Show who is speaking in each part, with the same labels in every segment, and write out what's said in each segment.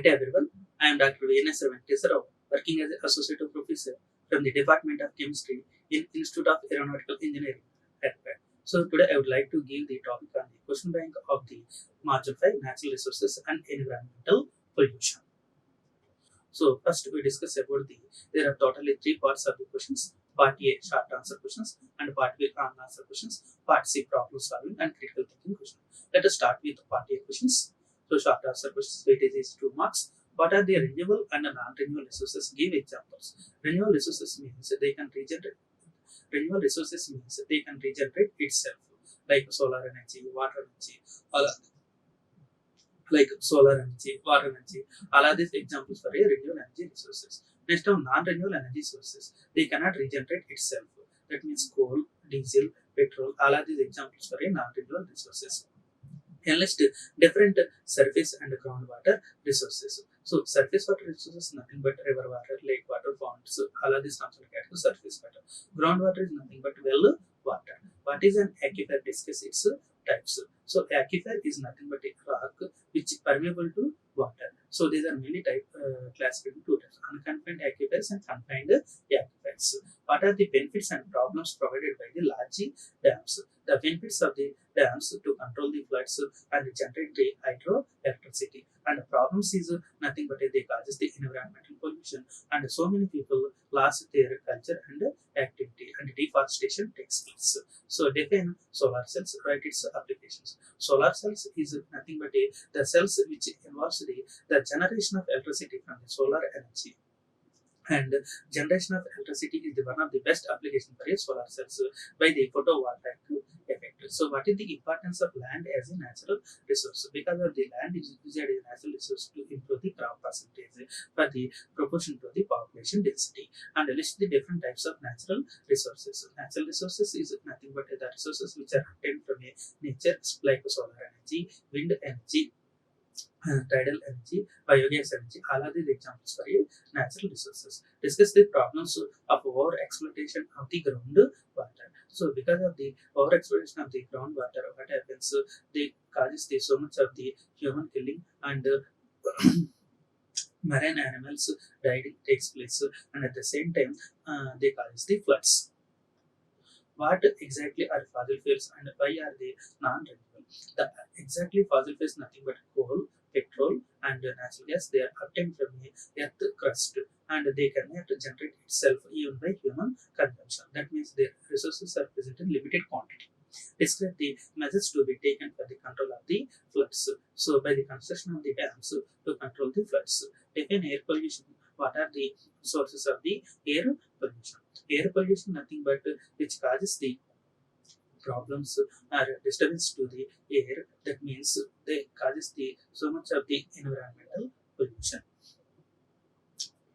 Speaker 1: Hey everyone, I am Dr.VNSR Venkateswara Rao, working as an Associate Professor from the Department of Chemistry in Institute of Aeronautical Engineering, Hyderabad. So today I would like to give the topic on the question bank of the Module 5 Natural Resources and Environmental Pollution. So first we discuss about there are totally three parts of the questions. Part A, short answer questions, and Part B, long answer questions. Part C, problem solving and critical thinking questions. Let us start with Part A questions. So short answer questions, weightage is 2 marks. What are the renewable and non-renewable resources? Give examples. Renewable resources means they can regenerate. Renewable resources means they can regenerate itself, like solar energy, water energy, all like solar energy, water energy. All are these examples for a renewable energy resources. Next on non-renewable energy sources, they cannot regenerate itself. That means coal, diesel, petrol. All are these examples for a non-renewable resources. And list different surface and groundwater resources. So surface water resources nothing but river water, lake water, ponds. So all of these comes under category surface water. Groundwater is nothing but well water. What is an aquifer? Discuss its types. So aquifer is nothing but a rock which is permeable to water. So these are mainly classified into two types: unconfined aquifers and confined aquifers. What are the benefits and problems provided by the large dams? The benefits of the dams to control the floods and generate the hydroelectricity. And the problems is nothing but they causes the environmental pollution, and so many people lost their culture and activity, and deforestation takes place. So define solar cells, write its applications. Solar cells is nothing but the cells which involves the generation of electricity from the solar energy. And generation of electricity is one of the best application for a solar cells by the photovoltaic effect. So what is the importance of land as a natural resource? Because of the land is used as a natural resource to improve the crop percentage for the proportion to the population density. And list the different types of natural resources. Natural resources is nothing but the resources which are obtained from nature, like solar energy, wind energy, tidal energy, biogas energy. All are the examples for natural resources. Discuss the problems of over exploitation of the groundwater. So because of the over exploitation of the groundwater, what happens? They causes so much of the human killing, and marine animals dying takes place, and at the same time they cause the floods. What exactly are fossil fuels and why are they non-renewable? The exactly fossil fuels nothing but coal, petrol, and natural gas. They are obtained from the earth crust, and they cannot generate itself even by human consumption. That means their resources are present in limited quantity. Describe the measures to be taken for the control of the floods. So by the construction of the dams to control the floods. Define air pollution. What are the sources of the air pollution? Air pollution nothing but which causes the problems or disturbance to the air. That means they causes the so much of the environmental pollution.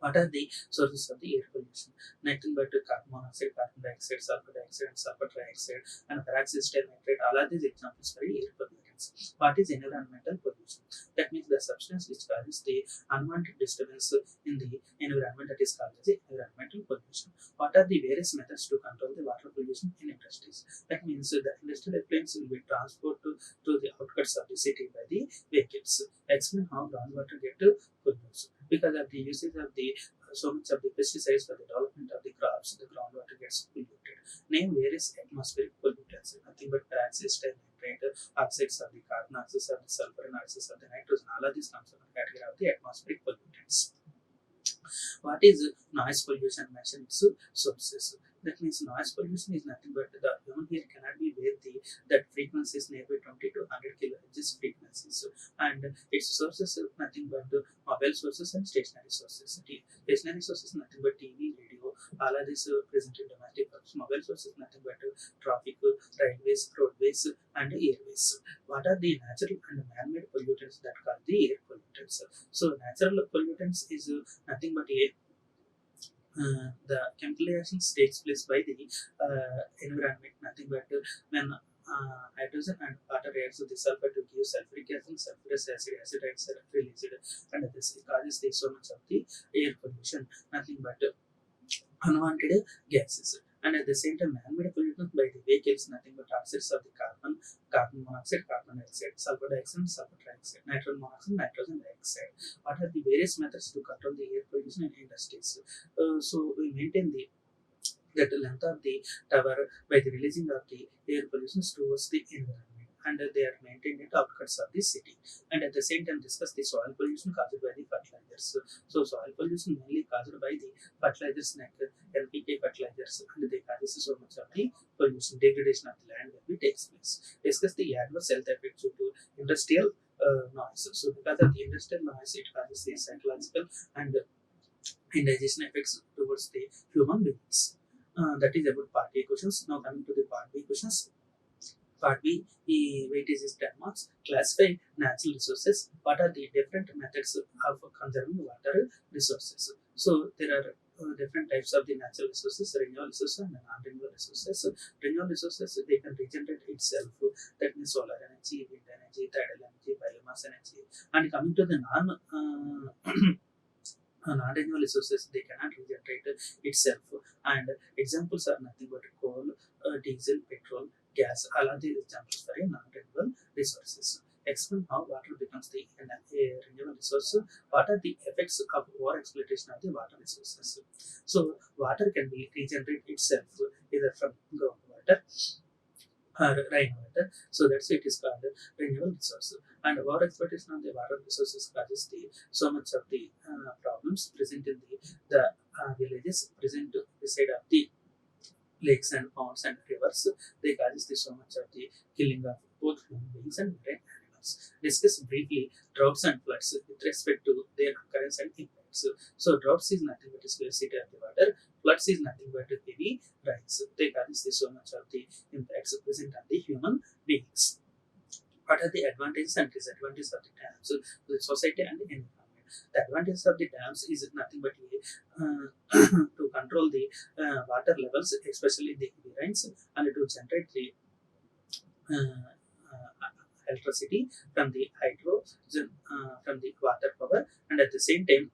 Speaker 1: What are the sources of the air pollution? Nothing but carbon monoxide, carbon dioxide, sulfur dioxide, and sulfur trioxide, and peroxide nitrate. All are these examples for air pollutants. What is environmental pollution? That means the substance which causes the unwanted disturbance in the environment, that is called as environmental pollution. What are the various methods to control the water pollution in industries? That means the industrial effluents will be transported to the outskirts of the city by the vehicles. Explain how groundwater get polluted. Because of the usage of the so much of the pesticides for the development of the crops, the groundwater gets polluted. Name various atmospheric pollutants, nothing but peroxide, nitrate, oxides of the carbon, oxides of the sulfur, and oxides of the nitrogen. All of these comes under the category of the atmospheric pollutants. What is noise pollution? Mention its sources. That means noise pollution is nothing but the human ear cannot be where that frequencies nearby 20 to 100 kilohertz frequencies, and its sources are nothing but the mobile sources and stationary sources. Stationary sources nothing but TV, radio. All of these present in domestic purpose. Mobile sources nothing but traffic, railways, roadways, and airways. What are the natural and man-made pollutants that call the air pollutants? So natural pollutants is nothing but the chemical reactions takes place by the environment, nothing but when hydrogen and water reacts with the sulfur to give sulfuric acid, sulfurous acid, acid oxide released, and this causes the so much of the air pollution, nothing but unwanted gases. And at the same time, man-made pollution by the vehicles, nothing but oxides of the carbon monoxide, carbon dioxide, sulfur dioxide, sulfur trioxide, nitrogen monoxide, nitrogen dioxide. What are the various methods to control the air pollution in industries? So we maintain that length of the tower by the releasing of the air pollution towards the environment, and they are maintained at outskirts of the city. And at the same time discuss the soil pollution caused by the fertilizers. So soil pollution mainly caused by the fertilizers like NPK fertilizers, and they causes so much of the pollution, degradation of the land when it takes place. Discuss the adverse health effects due to industrial noise. So because of the industrial noise, it causes the psychological and indigestion effects towards the human beings. That is about part A questions. Now coming to the part B questions. Part B, weightage is 10 marks. Classify natural resources. What are the different methods of conserving water resources? So there are different types of the natural resources, renewable resources and non-renewable resources. Renewable resources, they can regenerate itself. That means solar energy, wind energy, tidal energy, biomass energy. And coming to the non-renewable resources, they cannot regenerate itself. And examples are nothing but coal, diesel, petrol, gas. All are the examples for a non-renewable resources. Explain how water becomes a renewable resource. What are the effects of over exploitation of the water resources? So water can be regenerated itself either from groundwater or rainwater. So that's it is called renewable resource. And over exploitation of the water resources causes so much of the problems present in the villages present beside of the lakes and ponds and rivers. They causes so much of the killing of both human beings and marine animals. Discuss briefly droughts and floods with respect to their occurrence and impacts. So droughts is nothing but a scarcity of the water. Floods is nothing but a heavy rains. They causes so much of the impacts present on the human beings. What are the advantages and disadvantages of the dams to the society and the environment? The advantages of the dams is nothing but to control the water levels, especially the heavy rains, and to generate the electricity from the hydro, from the water power, and at the same time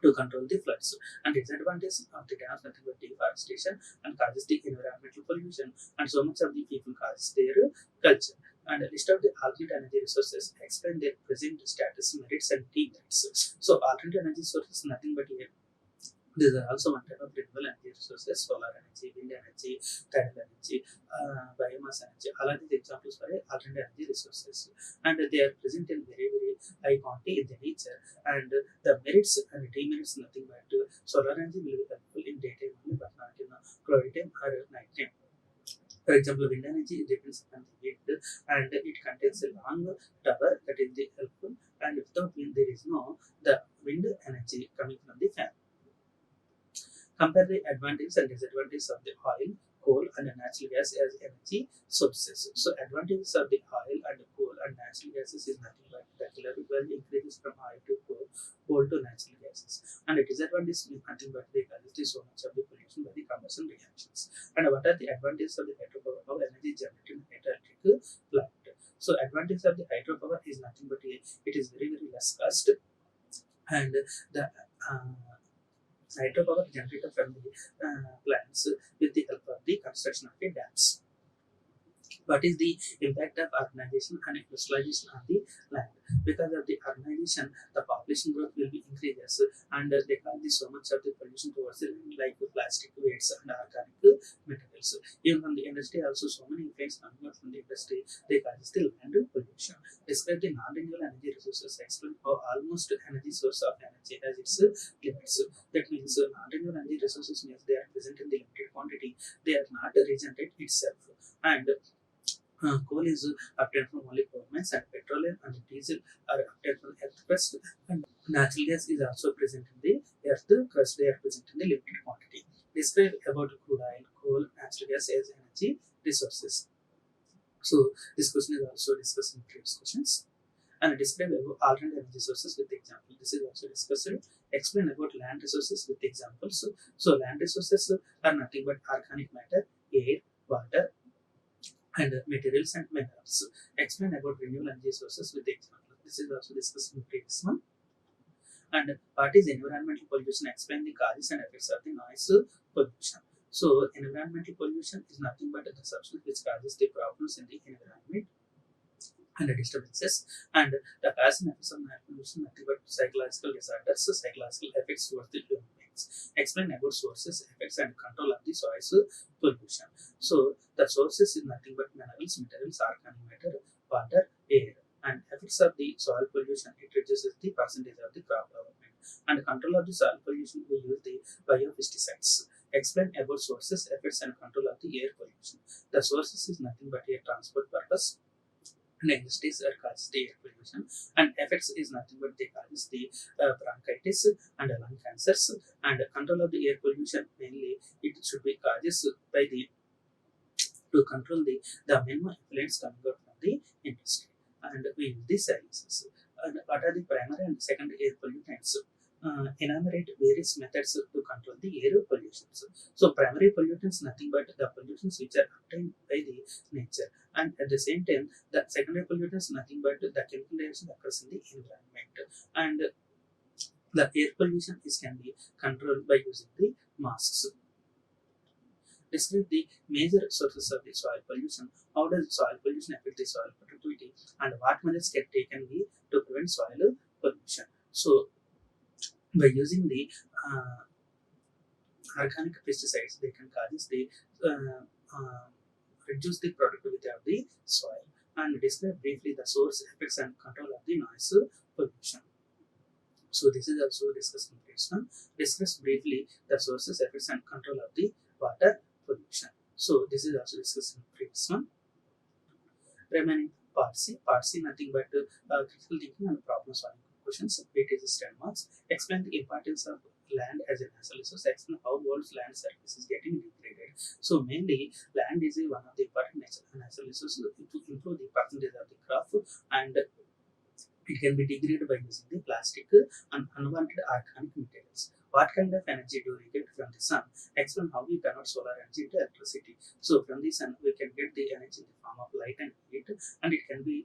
Speaker 1: to control the floods. And disadvantage of the dams nothing but deforestation and causes the environmental pollution, and so much of the people causes their culture. And a list of the alternate energy resources explain their present status, merits, and demerits. So alternate energy sources nothing but these are also one type of renewable energy resources: solar energy, wind energy, tidal energy, biomass energy. All are these examples for alternate energy resources, and they are present in very high quantity in the nature. And the merits and demerits nothing but solar energy will be helpful in daytime only, but not in cloudy time or night time. For example, wind energy depends on the wind, and it contains a long tower that is the helpful. And without wind, there is no the wind energy coming from the fan. Compare the advantages and disadvantages of the oil, coal, and natural gas as energy sources. So, advantages of the oil and coal and natural gases is nothing but regular value increases from oil to coal to natural gases. And the disadvantage is nothing but they cause so much of the pollution by the combustion reactions. And what are the advantages of the hydropower? How energy generated in hydroelectric plant. So, advantage of the hydropower is nothing but it is very less cost, and the hydropower generated from the plants with the help of the construction of the dams. What is the impact of urbanization and industrialization on the land? Because of the urbanization, the population growth will be increases, and they cause so much of the pollution towards the land, like plastic waste and organic materials. Even from the industry, also so many effects coming out from the industry, they cause the land pollution. Describe the non-renewable energy resources. Explain how almost energy source of energy has its limits. That means non-renewable energy resources means they are present in the limited quantity. They are not regenerate itself, and coal is obtained from only coal mines, and petroleum and diesel are obtained from earth crust, and natural gas is also present in the earth crust. They are present in the limited quantity. Describe about crude oil, coal, natural gas as energy resources. So this question is also discussed in previous questions. And describe about alternate energy sources with example. This is also discussed. Explain about land resources with examples. So land resources are nothing but organic matter, air, water, and materials and minerals. Explain about renewable energy sources with example. This is also discussed in the previous one. And what is environmental pollution? Explain the causes and effects of the noise pollution. So environmental pollution is nothing but the substance which causes the problems in the environment and the disturbances, and the cause and effects of air pollution nothing but psychological disorders, psychological effects towards the human beings. Explain about sources, effects, and control of the soil pollution. So the sources is nothing but minerals, materials, organic matter, water, air, and effects of the soil pollution. It reduces the percentage of the crop development. And control of the soil pollution, we use the biopesticides. Explain about sources, effects, and control of the air pollution. The sources is nothing but air transport purpose, and industries are causes the air pollution, and effects is nothing but they causes the bronchitis and lung cancers. And control of the air pollution, mainly it should be causes by the to control the minimum effluents coming out from the industry, and we use the silences. And what are the primary and secondary air pollutants? Enumerate various methods to control the air pollutions. So primary pollutants nothing but the pollutants which are obtained by the nature, and at the same time the secondary pollutants nothing but the chemical reaction occurs in the environment. And the air pollution is can be controlled by using the masks. Describe the major sources of the soil pollution. How does soil pollution affect the soil productivity, and what measures can taken be to prevent soil pollution? So, by using the uh, organic pesticides, they can cause the uh, uh, reduce the productivity of the soil. And describe briefly the source, effects, and control of the noise pollution. So this is also discussed in previous one. Discuss briefly the sources, effects, and control of the water pollution. So this is also discussed in previous one. Remaining part C. Part C nothing but critical thinking and problem solving questions. It is 10 marks. Explain the importance of land as a natural resource. Explain how world's land surface is getting degraded. So mainly land is one of the important natural resources to improve the percentage of the crop, and it can be degraded by using the plastic and unwanted organic materials. What kind of energy do we get from the sun? Explain how we convert solar energy into electricity. So from the sun, we can get the energy in the form of light and heat, and it can be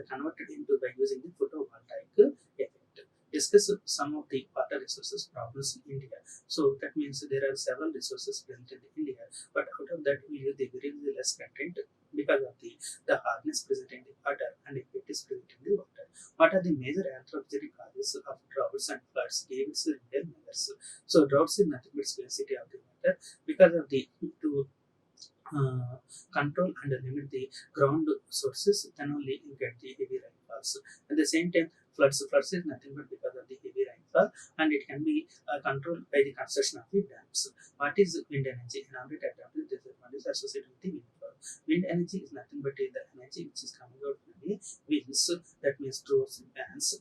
Speaker 1: converted into by using the photovoltaic effect. Discuss some of the water resources problems in India. So that means there are several resources present in India, but out of that we use the very less content because of the hardness present in the water and if it is present in the water. What are the major anthropogenic causes of droughts and floods? Gave its Indian measures. So droughts is nothing but scarcity of the water because of the to uh, control and limit the ground sources, then only you get the heavy rainfalls. At the same time, floods is nothing but because of the heavy rainfall, and it can be controlled by the construction of the dams. What is wind energy? Elaborate adaptive disadvantages associated with the wind power. Wind energy is nothing but the energy which is coming out from the winds, that means drones and fans.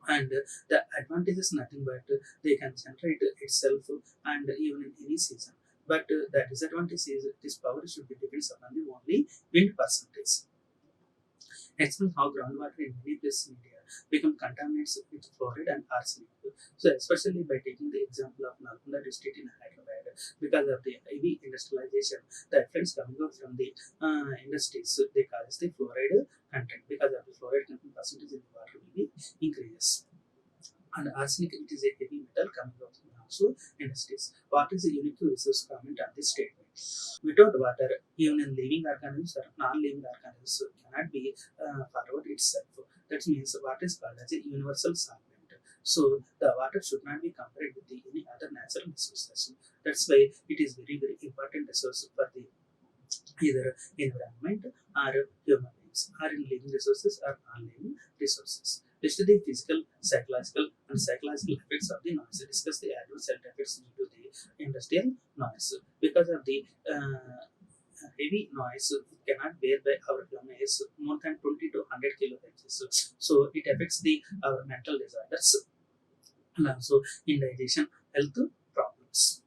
Speaker 1: And the advantage is nothing but they can generate itself and even in any season. But the disadvantage is this power should be depends upon the only wind percentage. Explain how groundwater in many places in India become contaminated with fluoride and arsenic. So, especially by taking the example of Nalgonda district in Hyderabad, because of the heavy industrialization, the effluents coming out from the industries, they cause the fluoride content. Because of the fluoride content percentage in the water will be increases. And arsenic, it is a heavy metal coming out from also industries. What is the unique resource comment on this statement? Without water, even in living organisms or non-living organisms cannot be forward itself. That means water is called as a universal solvent. So the water should not be compared with any other natural resources. That's why it is very important resource for the either environment or human beings, or in living resources or non-living resources. List the physical, psychological effects of the noise. Discuss the adverse health effects due to the industrial noise. Because of the heavy noise, it cannot bear by our human ears more than 20 to 100 kilohertz. So it affects the our mental disorders and also indigestion health problems.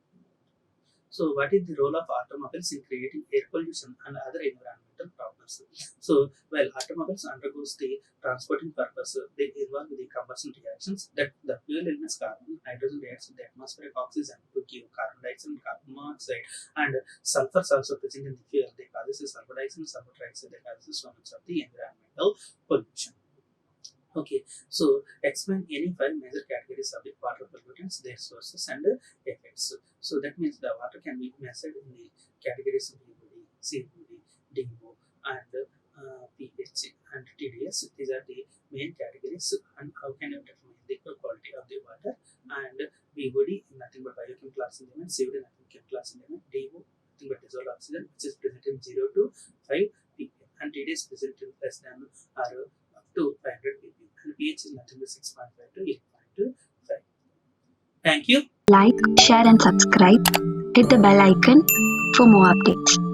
Speaker 1: So, what is the role of automobiles in creating air pollution and other environmental problems? So, while automobiles undergoes the transporting purpose, they involve the combustion reactions that the fuel emits carbon, hydrogen reacts with the atmospheric oxygen to give carbon dioxide and carbon monoxide, and sulfur is also present in the fuel. They causes sulfur dioxide and sulfur trioxide. They causes so much of the environmental pollution. Okay, so explain any five major categories of the water pollutants, their sources and effects. So that means the water can be measured in the categories of BOD, COD, DO, and pH and TDS. These are the main categories. And how can you determine the quality of the water? And BOD nothing but biochemical oxygen element, COD nothing but chemical oxygen element, DO nothing but dissolved oxygen, which is present in 0 to 5 ppm, and TDS present in less than or up to 500 ppm, and pH is nothing but 6.5 to 8.5. Thank you.
Speaker 2: Like, share and subscribe. Hit the bell icon for more updates.